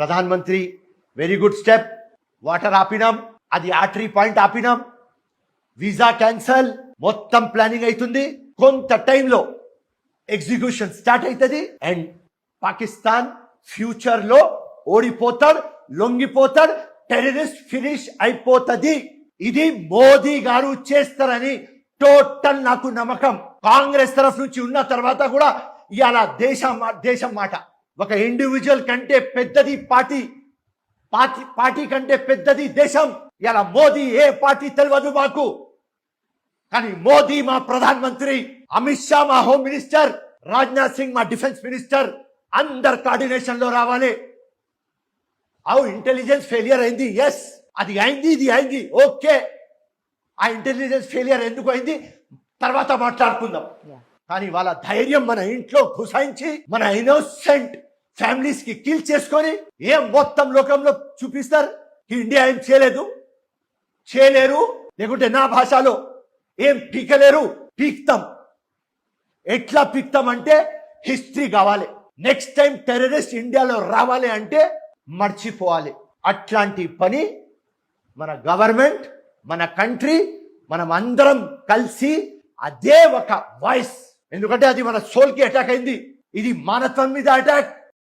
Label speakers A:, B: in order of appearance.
A: Pradhan Mantri very good step. Water ఆపినాం, అది artery point ఆపినాం, visa cancel, మొత్తం planning అవుతుంది. కొంత టైంలో ఎగ్జిక్యూషన్ స్టార్ట్ అవుతుంది. అండ్ పాకిస్తాన్ ఫ్యూచర్ లో ఓడిపోతాడు, లొంగిపోతాడు, టెర్రరిస్ట్ ఫినిష్ అయిపోతుంది. ఇది మోదీ గారు చేస్తారని టోటల్ నాకు నమ్మకం. కాంగ్రెస్ తరఫు నుంచి ఉన్న తర్వాత కూడా ఇవాళ దేశం మాట ఒక ఇండివిజువల్ కంటే పెద్దది పార్టీ కంటే పెద్దది దేశం. ఇలా మోదీ ఏ పార్టీ తెలియదు మాకు, కానీ మోదీ మా ప్రధాన మంత్రి, అమిత్ షా మా హోమ్ మినిస్టర్, రాజ్నాథ్ సింగ్ మా డిఫెన్స్ మినిస్టర్, అందరు కోఆర్డినేషన్ లో రావాలి. ఇంటెలిజెన్స్ ఫెయిలియర్ అయింది, ఎస్ అది అయింది, ఇది అయింది, ఓకే. ఆ ఇంటెలిజెన్స్ ఫెయిలియర్ ఎందుకు అయింది తర్వాత మాట్లాడుకుందాం. కానీ వాళ్ళ ధైర్యం మన ఇంట్లో గుసాయించి మన ఇన్నోసెంట్ ఫ్యామిలీస్ కి కిల్ చేసుకొని ఏం మొత్తం లోకంలో చూపిస్తారు. ఇండియా ఏం చేయలేరు, లేకుంటే నా భాషలో ఏం పీకలేరు, పీక్తాం. ఎట్లా పీక్తాం అంటే హిస్టరీ కావాలి. నెక్స్ట్ టైం టెర్రరిస్ట్ ఇండియాలో రావాలి అంటే మర్చిపోవాలి. అట్లాంటి పని మన గవర్నమెంట్, మన కంట్రీ, మనం అందరం కలిసి అదే ఒక వాయిస్. ఎందుకంటే అది మన సోల్ కి అటాక్ అయింది. ఇది మానవత్వం మీద అటాక్.